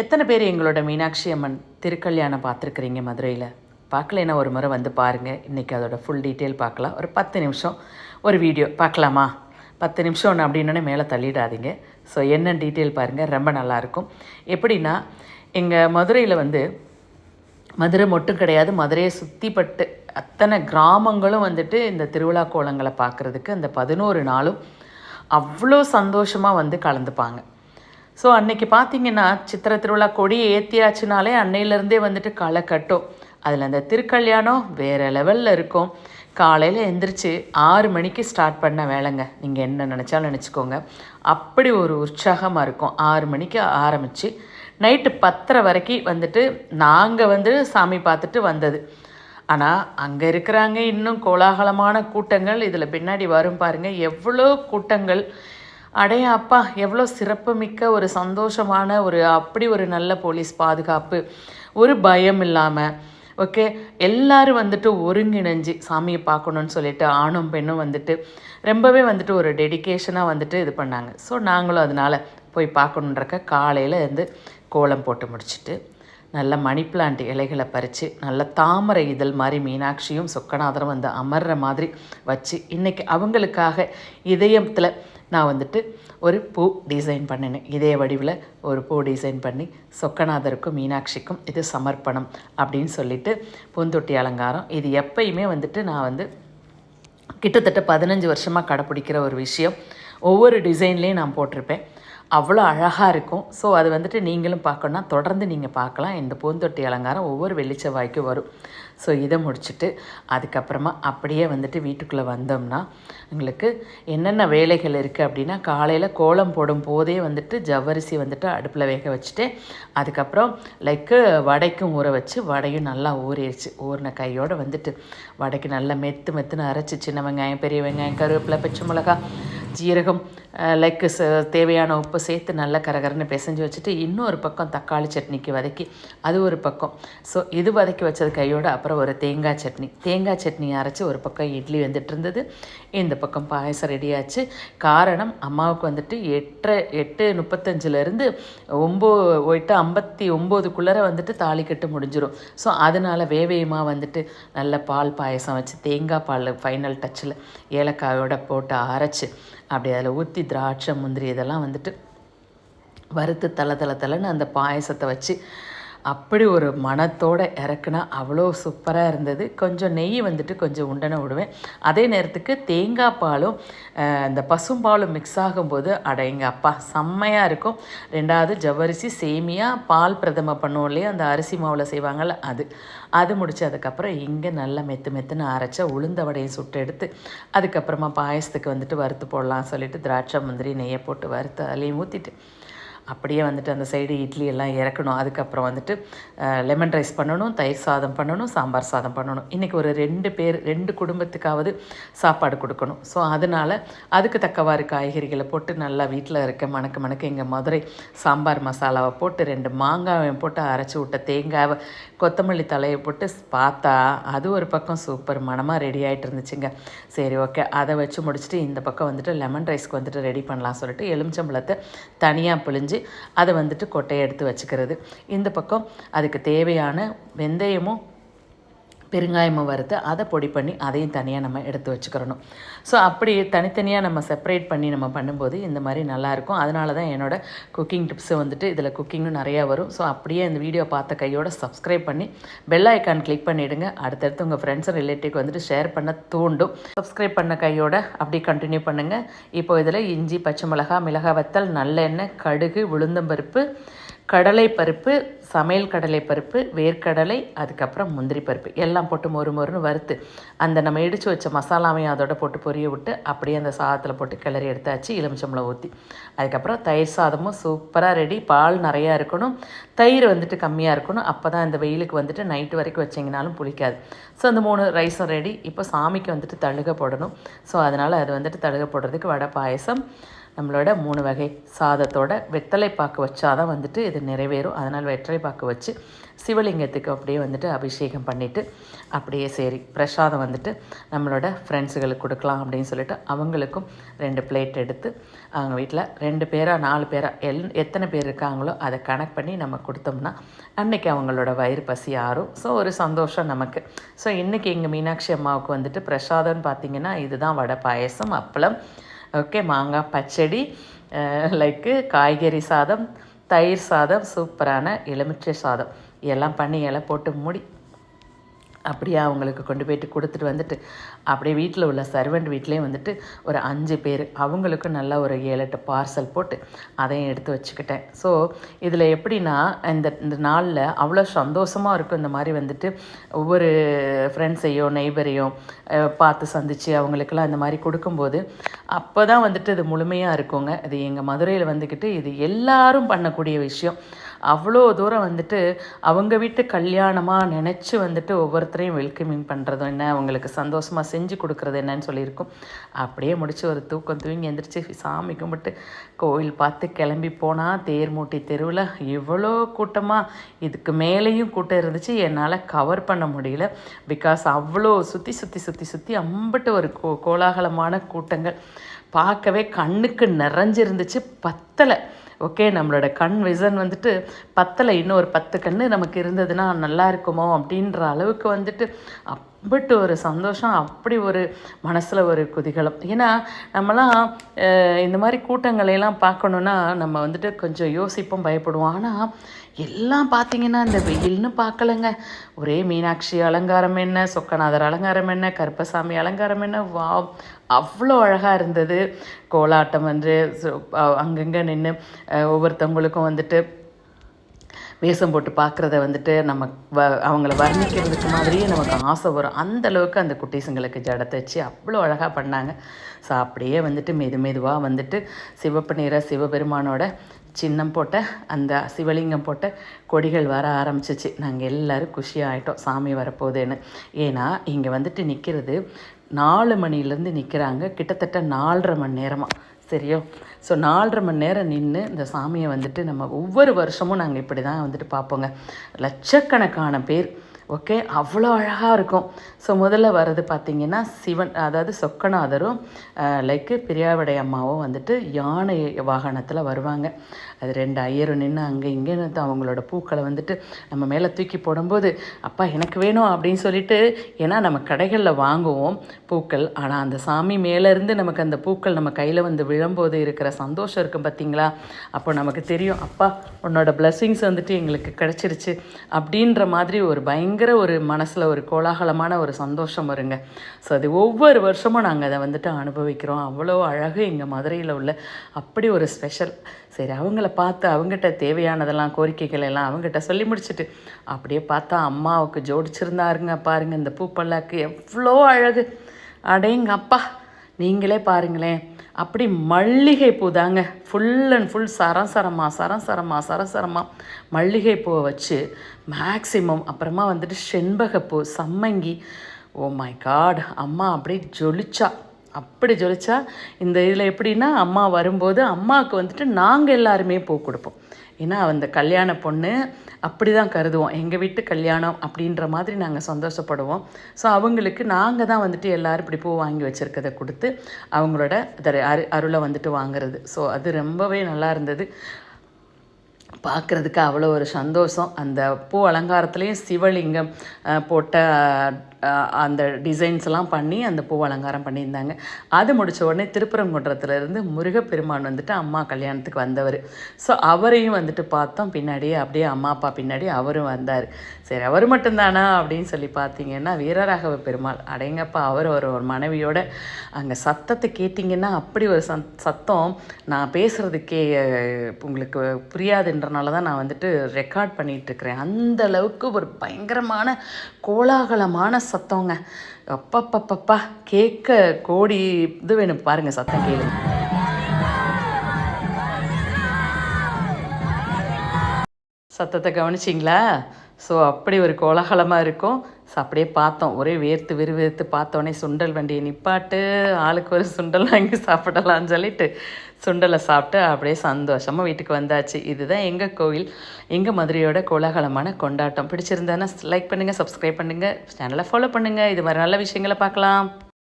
எத்தனை பேர் எங்களோட மீனாட்சி அம்மன் திருக்கல்யாணம் பார்த்துருக்குறீங்க மதுரையில்? பார்க்கலைன்னா ஒரு முறை வந்து பாருங்கள். இன்றைக்கி அதோட ஃபுல் டீட்டெயில் பார்க்கலாம். ஒரு 10 நிமிஷம் ஒரு வீடியோ பார்க்கலாமா? 10 நிமிஷம் ஒன்று அப்படின்னே மேலே தள்ளிடாதீங்க. ஸோ என்ன டீட்டெயில் பாருங்கள், ரொம்ப நல்லாயிருக்கும். எப்படின்னா, எங்கள் மதுரையில் வந்து மதுரை மட்டும் கிடையாது, மதுரையை சுற்றிப்பட்டு அத்தனை கிராமங்களும் வந்துட்டு இந்த திருவிழா கோலங்களை பார்க்குறதுக்கு அந்த 11 நாளும் அவ்வளோ சந்தோஷமாக வந்து கலந்துப்பாங்க. ஸோ அன்றைக்கி பார்த்திங்கன்னா, சித்திரை திருவிழா கொடி ஏற்றியாச்சுனாலே அன்னையிலேருந்தே வந்துட்டு களை கட்டும். அதில் அந்த திருக்கல்யாணம் வேறு லெவலில் இருக்கும். காலையில் எந்திரிச்சு 6 மணிக்கு ஸ்டார்ட் பண்ண வேலைங்க. நீங்கள் என்ன நினச்சாலும் நினச்சிக்கோங்க. அப்படி ஒரு உற்சாகமாக இருக்கும். 6 மணிக்கு ஆரம்பித்து நைட்டு 10:30 வரைக்கும் வந்துட்டு நாங்கள் வந்து சாமி பார்த்துட்டு வந்தது. ஆனால் அங்கே இருக்கிறாங்க இன்னும் கோலாகலமான கூட்டங்கள். இதில் பின்னாடி வரும் பாருங்கள் எவ்வளோ கூட்டங்கள். அடைய அப்பா, எவ்வளோ சிறப்புமிக்க ஒரு சந்தோஷமான அப்படி ஒரு நல்ல போலீஸ் பாதுகாப்பு, ஒரு பயம் இல்லாமல், ஓகே, எல்லோரும் வந்துட்டு ஒருங்கிணைஞ்சு சாமியை பார்க்கணுன்னு சொல்லிட்டு ஆணும் பெண்ணும் வந்துட்டு ரொம்பவே வந்துட்டு ஒரு டெடிக்கேஷனாக வந்துட்டு இது பண்ணாங்க. ஸோ நாங்களும் அதனால் போய் பார்க்கணுன்றக்க காலையில் இருந்து கோலம் போட்டு முடிச்சுட்டு நல்ல மணி பிளான்ட் இலைகளை பறித்து நல்ல தாமரை இதழ் மாதிரி மீனாட்சியும் சொக்கநாதரும் வந்து அமர்ற மாதிரி வச்சு இன்றைக்கி அவங்களுக்காக இதயத்தில் நான் வந்துட்டு ஒரு பூ டிசைன் பண்ணினேன். இதே வடிவில் ஒரு பூ டிசைன் பண்ணி சொக்கநாதருக்கும் மீனாட்சிக்கும் இது சமர்ப்பணம் அப்படின்னு சொல்லிட்டு பூந்தொட்டி அலங்காரம். இது எப்பயுமே வந்துட்டு நான் வந்து கிட்டத்தட்ட 15 வருஷமாக கடைப்பிடிக்கிற ஒரு விஷயம். ஒவ்வொரு டிசைன்லேயும் நான் போட்டிருப்பேன். அவ்வளோ அழகாக இருக்கும். ஸோ அது வந்துட்டு நீங்களும் பார்க்கணுன்னா தொடர்ந்து நீங்கள் பார்க்கலாம். இந்த பூந்தொட்டி அலங்காரம் ஒவ்வொரு வெள்ளிச்செவ்வாய்க்கும் வரும். ஸோ இதை முடிச்சுட்டு அதுக்கப்புறமா அப்படியே வந்துட்டு வீட்டுக்குள்ளே வந்தோம்னா எங்களுக்கு என்னென்ன வேலைகள் இருக்குது அப்படின்னா, காலையில் கோலம் போடும் போதே வந்துட்டு ஜவ்வரிசி வந்துட்டு அடுப்பில் வேக வச்சுட்டு அதுக்கப்புறம் வடைக்கும் ஊற வச்சு வடையும் நல்லா ஊறிடுச்சு. ஊறின கையோடு வந்துட்டு வடைக்கு நல்லா மெத்துன்னு அரைச்சி சின்ன வெங்காயம், பெரிய வெங்காயம், கருவேப்பிலை, பச்சை மிளகா, ஜீரகம், தேவையான உப்பு சேர்த்து நல்லா கரகரன்னு பிசைஞ்சு வச்சுட்டு இன்னொரு பக்கம் தக்காளி சட்னிக்கு வதக்கி அது ஒரு பக்கம். ஸோ இது வதக்கி வச்சது கையோடு அப்புறம் ஒரு தேங்காய் சட்னி அரைச்சி ஒரு பக்கம் இட்லி வந்துட்டு இருந்தது. இந்த பக்கம் பாயசம் ரெடியாச்சு. காரணம், அம்மாவுக்கு வந்துட்டு 8:35 8:59 வந்துட்டு தாலிக்கட்டு முடிஞ்சிடும். ஸோ அதனால் வேவேமாக வந்துட்டு நல்ல பால் பாயசம் வச்சு தேங்காய் பால் ஃபைனல் டச்சில் ஏலக்காயோடு போட்டு அரைச்சி அப்படி அதில் ஊற்றி திராட்சை, முந்திரி இதெல்லாம் வந்துட்டு வறுத்து தலை அந்த பாயசத்தை வச்சு அப்படி ஒரு மணத்தோடு இறக்குனா அவ்வளோ சூப்பராக இருந்தது. கொஞ்சம் நெய் வந்துட்டு கொஞ்சம் உண்டனை விடுவேன். அதே நேரத்துக்கு தேங்காய் பாலும் இந்த பசும்பாலும் மிக்ஸ் ஆகும்போது எங்கள் அப்பா செம்மையாக இருக்கும். 2வது ஜவ்வரிசி சேமியா பால் பிரதம பண்ணுவோம் இல்லையா, அந்த அரிசி மாவில் செய்வாங்கள்ல, அது முடிச்சு அதுக்கப்புறம் இங்கே நல்லா மெத்துன்னு அரைச்சா உளுந்த வடையை சுட்டு எடுத்து அதுக்கப்புறமா பாயசத்துக்கு வந்துட்டு வறுத்து போடலாம் சொல்லிட்டு திராட்சை, முந்திரி, நெய்யை போட்டு வறுத்து அதிலையும் ஊற்றிட்டு அப்படியே வந்துட்டு அந்த சைடு இட்லி எல்லாம் இறக்கணும். அதுக்கப்புறம் வந்துட்டு லெமன் ரைஸ் பண்ணணும், தயிர் சாதம் பண்ணணும், சாம்பார் சாதம் பண்ணணும். இன்றைக்கி ஒரு 2 குடும்பத்துக்காவது சாப்பாடு கொடுக்கணும். ஸோ அதனால் அதுக்கு தக்கவாறு காய்கறிகளை போட்டு நல்லா வீட்டில் இருக்க மணக்க எங்கள் மதுரை சாம்பார் மசாலாவை போட்டு 2 மாங்காயை போட்டு அரைச்சி விட்ட தேங்காவை, கொத்தமல்லி தலையை போட்டு பார்த்தா அது ஒரு பக்கம் சூப்பர் மணமாக ரெடி ஆகிட்டு இருந்துச்சுங்க. சரி, ஓகே, அதை வச்சு முடிச்சுட்டு இந்த பக்கம் வந்துட்டு லெமன் ரைஸ்க்கு வந்துட்டு ரெடி பண்ணலாம் சொல்லிட்டு எலுமிச்சம்பழத்தை தனியாக பிழிஞ்சு அதை வந்துட்டு கொட்டையை எடுத்து வச்சுக்கிறது. இந்த பக்கம் அதுக்கு தேவையான வெந்தயமும் பெருங்காயமும் வறுத்து அதை பொடி பண்ணி அதையும் தனியாக நம்ம எடுத்து வச்சுக்கிறணும். ஸோ அப்படி தனித்தனியாக நம்ம செப்பரேட் பண்ணி நம்ம பண்ணும்போது இந்த மாதிரி நல்லாயிருக்கும். அதனால தான் என்னோடய குக்கிங் டிப்ஸு வந்துட்டு இதில் குக்கிங்கும் நிறையா வரும். ஸோ அப்படியே இந்த வீடியோ பார்த்த கையோட சப்ஸ்கிரைப் பண்ணி பெல் ஐக்கான் கிளிக் பண்ணிவிடுங்க. அடுத்தடுத்து உங்கள் ஃப்ரெண்ட்ஸ் அண்ட் ரிலேட்டிவ்க்கு வந்துட்டு ஷேர் பண்ண தூண்டும். சப்ஸ்கிரைப் பண்ண கையோட அப்படி கண்டினியூ பண்ணுங்கள். இப்போ இதில் இஞ்சி, பச்சை மிளகாய், மிளகாய் வத்தல், நல்லெண்ணெய், கடுகு, உளுந்தம்பருப்பு, கடலைப்பருப்பு, சமையல் கடலைப்பருப்பு, வேர்க்கடலை, அதுக்கப்புறம் முந்திரி பருப்பு எல்லாம் போட்டு மொறுன்னு வறுத்து அந்த நம்ம இடித்து வச்ச மசாலாவையும் அதோட போட்டு பொரிய விட்டு அப்படியே அந்த சாதத்தில் போட்டு கிளறி எடுத்தாச்சு. எலுமிச்சம்பழம் ஊற்றி அதுக்கப்புறம் தயிர் சாதமும் சூப்பராக ரெடி. பால் நிறையா இருக்கணும், தயிர் வந்துட்டு கம்மியாக இருக்கணும். அப்போ தான் இந்த வெயிலுக்கு வந்துட்டு நைட்டு வரைக்கும் வச்சிங்கனாலும் புளிக்காது. ஸோ அந்த 3 ரைஸும் ரெடி. இப்போ சாமிக்கு வந்துட்டு தழுக போடணும். ஸோ அதனால் அது வந்துட்டு தழுக போடுறதுக்கு வடை பாயசம், நம்மளோட 3 வகை சாதத்தோட வெத்தலை பாக்கு வச்சாதான் வந்துட்டு இது நிறைவேறும். அதனால் வெத்தலை பாக்கு வச்சு சிவலிங்கத்துக்கு அப்படியே வந்துட்டு அபிஷேகம் பண்ணிவிட்டு அப்படியே சரி பிரசாதம் வந்துட்டு நம்மளோட ஃப்ரெண்ட்ஸுகளுக்கு கொடுக்கலாம் அப்படின்னு சொல்லிட்டு அவங்களுக்கும் 2 பிளேட் எடுத்து அவங்க வீட்டில் 2 பேரா 4 பேரா எத்தனை பேர் இருக்காங்களோ அதை கணக்கு பண்ணி நம்ம கொடுத்தோம்னா அன்றைக்கி அவங்களோட வயிறு பசி ஆறும். ஸோ ஒரு சந்தோஷம் நமக்கு. ஸோ இன்றைக்கி எங்கள் மீனாட்சி அம்மாவுக்கு வந்துட்டு பிரசாதம்னு பார்த்திங்கன்னா இதுதான் வடை பாயசம், அப்பளம், ஓகே, மாங்காய் பச்சடி, லைக்கு காய்கறி சாதம், தயிர் சாதம், சூப்பரான எலுமிச்சை சாதம் எல்லாம் பண்ணி இலை போட்டு மூடி அப்படியே அவங்களுக்கு கொண்டு போய்ட்டு கொடுத்துட்டு வந்துட்டு அப்படியே வீட்டில் உள்ள சர்வெண்ட் வீட்லேயும் வந்துட்டு ஒரு 5 பேர் அவங்களுக்கும் நல்லா ஒரு 7-8 பார்சல் போட்டு அதையும் எடுத்து வச்சுக்கிட்டேன். ஸோ இதில் எப்படின்னா இந்த நாளில் அவ்வளோ சந்தோஷமாக இருக்கும். இந்த மாதிரி வந்துட்டு ஒவ்வொரு ஃப்ரெண்ட்ஸையோ நெய்பரையும் பார்த்து சந்தித்து அவங்களுக்கெல்லாம் இந்த மாதிரி கொடுக்கும்போது அப்போ தான் வந்துட்டு இது முழுமையாக இருக்குங்க. இது எங்கள் மதுரையில் வந்துக்கிட்டு இது எல்லாரும் பண்ணக்கூடிய விஷயம். அவ்வளோ தூரம் வந்துட்டு அவங்க வீட்டு கல்யாணமாக நினச்சி வந்துட்டு ஒவ்வொருத்தரையும் வெல்கமிங் பண்ணுறதும் என்ன, அவங்களுக்கு சந்தோஷமாக செஞ்சு கொடுக்குறது என்னன்னு சொல்லியிருக்கோம். அப்படியே முடித்து ஒரு தூக்கம் தூங்கி எந்திரிச்சு சாமி கும்பிட்டு கோவில் பார்த்து கிளம்பி போனால் தேர்மூட்டி தெருவில் இவ்வளோ கூட்டமாக, இதுக்கு மேலேயும் கூட்டம் இருந்துச்சு. என்னால் கவர் பண்ண முடியல. பிகாஸ் அவ்வளோ சுற்றி அம்பிட்டு ஒரு கோலாகலமான கூட்டங்கள் பார்க்கவே கண்ணுக்கு நிறைஞ்சிருந்துச்சு. பத்தலை. ஓகே, நம்மளோட கண் விசன் வந்துட்டு பத்தலை. இன்னும் ஒரு 10 கண் நமக்கு இருந்ததுன்னா நல்லா இருக்குமோ அப்படின்ற அளவுக்கு வந்துட்டு அம்பிட்டு ஒரு சந்தோஷம், அப்படி ஒரு மனசில் ஒரு குதிகலம். ஏன்னா நம்மலாம் இந்த மாதிரி கூட்டங்களையெல்லாம் பார்க்கணுன்னா நம்ம வந்துட்டு கொஞ்சம் யோசிப்போம், பயப்படுவோம். ஆனால் எல்லாம் பார்த்திங்கன்னா இந்த வெயில்னு பார்க்கலங்க. ஒரே மீனாட்சி அலங்காரம் என்ன, சொக்கநாதர் அலங்காரம் என்ன, கருப்பசாமி அலங்காரம் என்ன, வா அவ்வளோ அழகாக இருந்தது. கோலாட்டம் வந்து அங்கங்கே நின்று ஒவ்வொருத்தவங்களுக்கும் வந்துட்டு வேஷம் போட்டு பார்க்குறத வந்துட்டு நம்ம அவங்கள வர்ணிக்கிறதுக்கு மாதிரியே நமக்கு ஆசை வரும். அந்தளவுக்கு அந்த குட்டீஸுங்களுக்கு ஜடத்தை வச்சு அவ்வளோ அழகாக பண்ணாங்க. ஸோ அப்படியே வந்துட்டு மெதுவாக வந்துட்டு சிவப்பு நிற சிவபெருமானோட சின்னம் போட்ட அந்த சிவலிங்கம் போட்ட கொடிகள் வர ஆரம்பிச்சிச்சு. நாங்கள் எல்லோரும் குஷியாகிட்டோம் சாமி வரப்போகுதுன்னு. ஏன்னா இங்கே வந்துட்டு நிற்கிறது 4 மணிலேருந்து நிற்கிறாங்க, கிட்டத்தட்ட 4.5 மணி நேரமாக. சரியோ? ஸோ 4.5 மணி நேரம் நின்று இந்த சாமியை வந்துட்டு நம்ம ஒவ்வொரு வருஷமும் நாங்கள் இப்படி தான் வந்துட்டு பார்ப்போங்க. லட்சக்கணக்கான பேர். ஓகே, அவ்வளோ அழகாக இருக்கும். ஸோ முதல்ல வர்றது பார்த்திங்கன்னா சிவன், அதாவது சொக்கநாதரும் லைக்கு பிரியாவிடை அம்மாவும் வந்துட்டு யானை வாகனத்தில் வருவாங்க. அது 2 ஐயரும் நின்று அங்கே இங்கே அவங்களோட பூக்களை வந்துட்டு நம்ம மேலே தூக்கி போடும்போது அப்பா எனக்கு வேணும் அப்படின்னு சொல்லிட்டு, ஏன்னா நம்ம கடைகளில் வாங்குவோம் பூக்கள், ஆனால் அந்த சாமி மேலேருந்து நமக்கு அந்த பூக்கள் நம்ம கையில் வந்து விழும்போது இருக்கிற சந்தோஷம் இருக்கும் பார்த்திங்களா. அப்போ நமக்கு தெரியும் அப்பா உன்னோட பிளெஸ்ஸிங்ஸ் வந்துட்டு எங்களுக்கு கிடச்சிருச்சு அப்படின்ற மாதிரி ஒரு ஒரு மனசில் ஒரு கோலாகலமான ஒரு சந்தோஷம் வருங்க. ஸோ அது ஒவ்வொரு வருஷமும் நாங்கள் அதை வந்துட்டு அனுபவிக்கிறோம். அவ்வளோ அழகு எங்கள் மதுரையில் உள்ள அப்படி ஒரு ஸ்பெஷல். சரி, அவங்கள பார்த்து அவங்ககிட்ட தேவையானதெல்லாம் கோரிக்கைகள் எல்லாம் அவங்ககிட்ட சொல்லி முடிச்சுட்டு அப்படியே பார்த்தா அம்மாவுக்கு ஜோடிச்சிருந்தாருங்க பாருங்கள். இந்த பூப்பல்லாக்கு எவ்வளோ அழகு, அடேங்க அப்பா, நீங்களே பாருங்களேன். அப்படி மல்லிகை பூ தாங்க, ஃபுல் அண்ட் ஃபுல் சரசரமாக மல்லிகை பூவை வச்சு மேக்ஸிமம். அப்புறமா வந்துட்டு செண்பகப்பூ, சம்மங்கி. ஓ மை காட், அம்மா அப்படியே ஜொலிச்சா. இந்த இதில் எப்படின்னா அம்மா வரும்போது அம்மாவுக்கு வந்துட்டு நாங்கள் எல்லாருமே பூ கொடுப்போம். ஏன்னா அந்த கல்யாண பொண்ணு அப்படி தான் கருதுவோம். எங்கள் வீட்டு கல்யாணம் அப்படின்ற மாதிரி நாங்கள் சந்தோஷப்படுவோம். ஸோ அவங்களுக்கு நாங்கள் தான் வந்துட்டு எல்லோரும் இப்படி பூ வாங்கி வச்சுருக்கதை கொடுத்து அவங்களோட அருளை வந்துட்டு வாங்குறது. ஸோ அது ரொம்பவே நல்லா இருந்தது பார்க்குறதுக்கு. அவ்வளோ ஒரு சந்தோஷம். அந்த பூ அலங்காரத்துலேயும் சிவலிங்கம் போட்ட அந்த டிசைன்ஸ்லாம் பண்ணி அந்த பூ அலங்காரம் பண்ணியிருந்தாங்க. அது முடித்த உடனே திருப்பரங்குன்றத்துலேருந்து முருகப்பெருமான் வந்துட்டு அம்மா கல்யாணத்துக்கு வந்தவர். ஸோ அவரையும் வந்துட்டு பார்த்தோம். பின்னாடியே அப்படியே அம்மா அப்பா பின்னாடி அவரும் வந்தார். சரி, அவர் மட்டும்தானா அப்படின்னு சொல்லி பார்த்தீங்கன்னா வீரராகவ பெருமாள், அடேங்கப்பா, அவர் ஒரு மனைவியோட அங்கே சத்தத்தை கேட்டிங்கன்னா அப்படி ஒரு சத்தம். நான் பேசுகிறதுக்கே உங்களுக்கு புரியாதுன்றனால தான் நான் வந்துட்டு ரெக்கார்ட் பண்ணிகிட்ருக்கிறேன். அந்த அளவுக்கு ஒரு பயங்கரமான கோலாகலமான சத்தங்க. அப்பப்பப்பப்பா, கேட்க கோடி இது வேணும் பாருங்கள், சத்தம் கேளுங்க. சத்தத்தை கவனிச்சிங்களா? ஸோ அப்படி ஒரு கோலாகலமாக இருக்கும். அப்படியே பார்த்தோம், ஒரே வேர்த்து விறுவிறுத்து பார்த்தோன்னே சுண்டல் வண்டியை நிப்பாட்டு, ஆளுக்கு ஒரு சுண்டல் வாங்கி சாப்பிடலான்னு சொல்லிட்டு சுண்டலை சாப்பிட்டு அப்படியே சந்தோஷமாக வீட்டுக்கு வந்தாச்சு. இதுதான் எங்கள் கோவில், எங்கள் மதுரையோட கோலாகலமான கொண்டாட்டம். பிடிச்சிருந்தானா லைக் பண்ணுங்கள், சப்ஸ்கிரைப் பண்ணுங்கள், சேனலை ஃபாலோ பண்ணுங்கள். இது மாதிரி நல்ல விஷயங்களை பார்க்கலாம்.